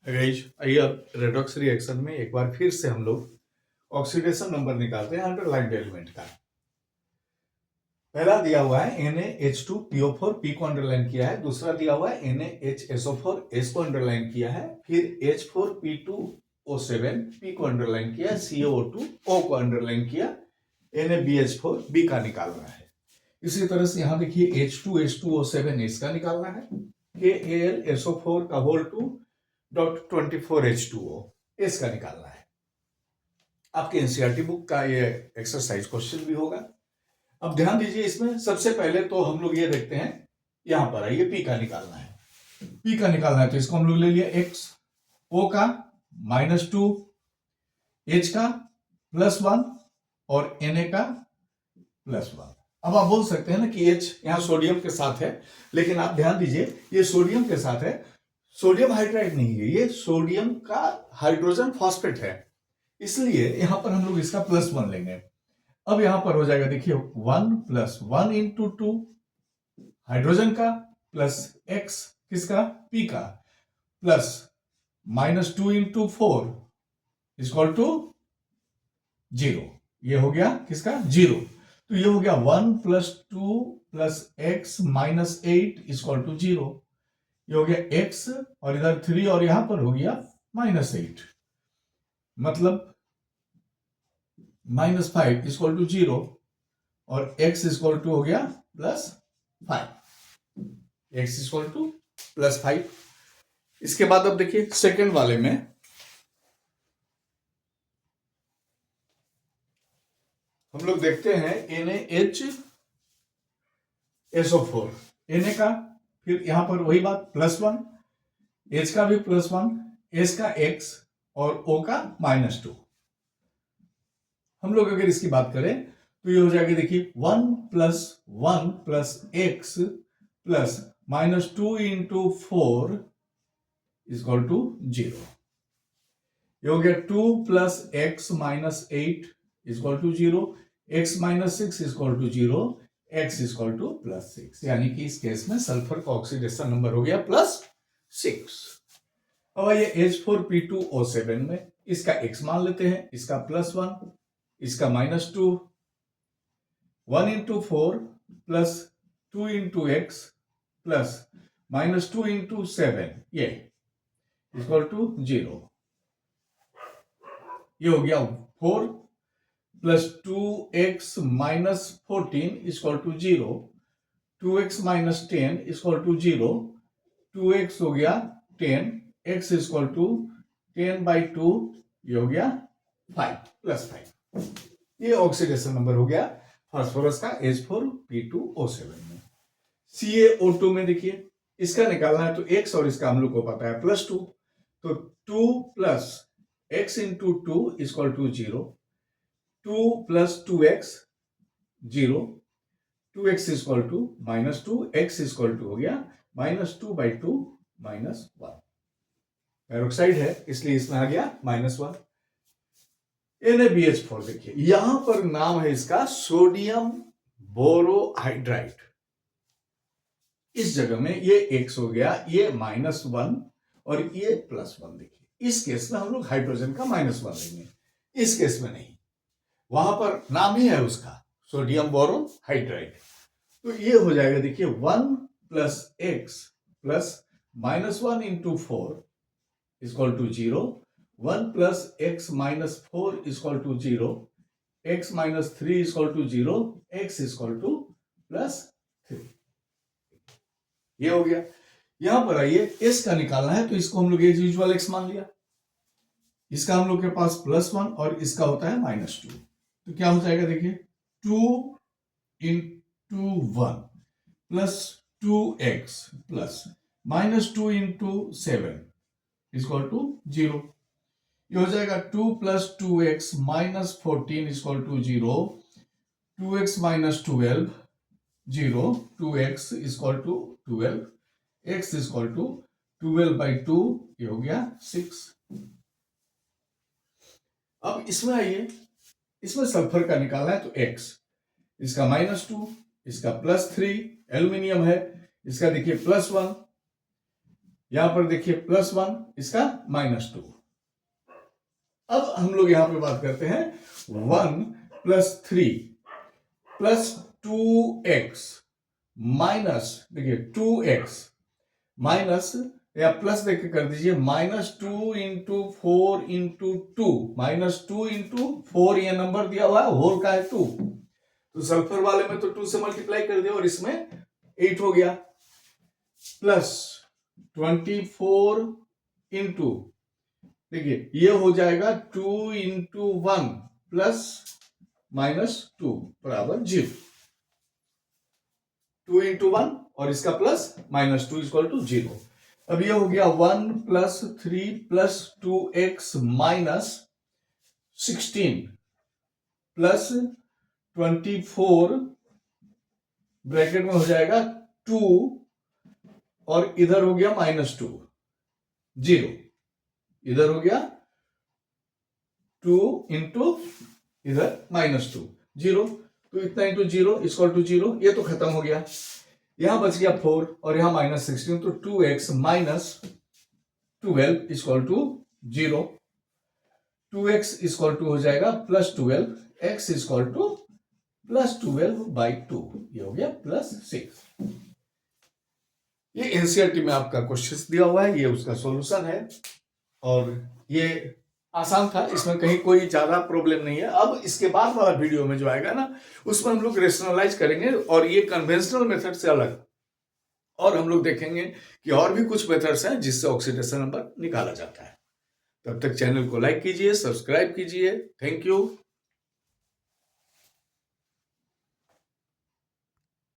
Guys आइए अब redox reaction में एक बार फिर से हम लोग ऑक्सीडेशन नंबर निकालते हैं अंडरलाइंड एलिमेंट का। पहला दिया हुआ है NaH2PO4 P को अंडरलाइन किया है, दूसरा दिया हुआ है NaHSO4 S को अंडरलाइन किया है, फिर H4P2O7 P को अंडरलाइन किया, CaO2 O को अंडरलाइन किया, NaBH4 B का निकालना है। इसी तरह से यहां देखिए H2H2O7 S का निकालना है, KAlSO4 का होल 2 .24H2O S का निकालना है। आपके एनसीईआरटी बुक का ये एक्सरसाइज क्वेश्चन भी होगा। अब ध्यान दीजिए, इसमें सबसे पहले तो हम लोग ये देखते हैं, यहां पर आइए P का निकालना है। P का निकालना है तो इसको हम लोग ले लिया X, O का -2, H का +1 और Na का +1। अब आप बोल सकते हैं ना कि H यहां सोडियम के साथ है, लेकिन आप ध्यान दीजिए ये सोडियम के साथ है, सोडियम हाइड्राइड नहीं है, ये सोडियम का हाइड्रोजन फॉस्फेट है, इसलिए यहां पर हम लोग इसका +1 लेंगे। अब यहां पर हो जाएगा, देखिए 1 + 1 × 2 हाइड्रोजन का प्लस x किसका P का प्लस -2 × 4 = 0। ये हो गया किसका 0, तो ये हो गया 1 + 2 + x - 8 = 0। ये हो गया x और इधर 3 और यहां पर हो गया -8, मतलब -5 = 0 और x = हो गया +5, x = +5। इसके बाद अब देखिए सेकंड वाले में हम लोग देखते हैं NaHSO4 Na का, फिर यहां पर वही बात +1, H का भी +1, S का x और O का -2। हम लोग अगर इसकी बात करें तो ये हो जाएगा, देखिए 1 + 1 + x प्लस -2 × 4 = 0। ये हो गया 2 + x - 8 = 0, x - 6 = 0, x = +6, यानी कि इस केस में सल्फर का ऑक्सीडेशन नंबर हो गया +6। अब आइए H4P2O7 में इसका x मान लेते हैं, इसका +1, इसका -2, 1 × 4 प्लस 2 × x प्लस -2 × 7 ये = 0। ये हो गया 4 + 2x - 14 = 0, 2x - 10 = 0, 2x हो गया 10, x = 10/2, ये हो गया 5 +5। ये ऑक्सीडेशन नंबर हो गया फास्फोरस का H4P2O7 में। CaO2 में देखिए इसका निकालना है तो x और इसका हम लोग को पता है +2, तो 2 + x × 2 = 0, 2 + 2x 0, 2x = -2, x = हो गया -2/2 -1। पेरोक्साइड है इसलिए इसमें आ गया -1। NaBH4 देखिए यहां पर नाम है इसका सोडियम बोरोहाइड्राइड, इस जगह में ये x हो गया, ये -1 और ये +1। देखिए इस केस में हम लोग हाइड्रोजन का -1 लेंगे, इस केस में नहीं, वहां पर नाम ही है उसका सोडियम बोरोहाइड्राइड। तो ये हो जाएगा, देखिए 1 + x plus -1 × 4 = 0, 1 + x - 4 = 0, x - 3 = 0, x = +3। ये हो गया। यहां पर आइए s का निकालना है तो इसको हम लोग एज यूजुअल x मान लिया, इसका हम लोग के पास +1 और इसका होता है -2, तो क्या हो जाएगा, देखिए 2 × 1 प्लस 2x प्लस -2 × 7 = 0। ये हो जाएगा 2 + 2x - 14 = 0, 2x - 12 0, 2x = 12, x = 12/2, ये हो गया 6। अब इसमें आइए, इसमें सल्फर का निकालना है तो x, इसका -2, इसका +3, एल्यूमिनियम है, इसका देखिए +1, यहां पर देखिए +1, इसका -2। अब हम लोग यहां पे बात करते हैं 1 + 3 + 2x माइनस, देखिए 2x माइनस या प्लस देख के कर दीजिए, -2 × 4 × 2, -2 × 4 ये नंबर दिया हुआ है, होल का है 2, तो सल्फर वाले में तो 2 से मल्टीप्लाई कर दिया और इसमें 8 हो गया, प्लस 24 × देखिए ये हो जाएगा 2 × 1 प्लस -2 बराबर 0, 2 × 1 और इसका प्लस -2 = 0। अब ये हो गया 1 + 3 + 2x - 16 प्लस 24 ब्रैकेट में हो जाएगा 2 और इधर हो गया -2, 0, इधर हो गया 2 × इधर -2, 0, तो इतना × 0 = 0, ये तो खत्म हो गया। यहां बच गया 4 और यहां -16, तो 2x - 12 = 0, 2x = हो जाएगा +12, x = +12/2, ये हो गया +6। ये एनसीईआरटी में आपका क्वेश्चन दिया हुआ है, ये उसका सॉल्यूशन है और ये आसान था, इसमें कहीं कोई ज्यादा प्रॉब्लम नहीं है। अब इसके बाद वाला वीडियो में जो आएगा ना, उसमें हम लोग रेशनलाइज करेंगे और ये कन्वेंशनल मेथड से अलग, और हम लोग देखेंगे कि और भी कुछ मेथड्स हैं जिससे ऑक्सीडेशन नंबर निकाला जाता है। तब तक चैनल को लाइक कीजिए, सब्सक्राइब कीजिए। Thank you.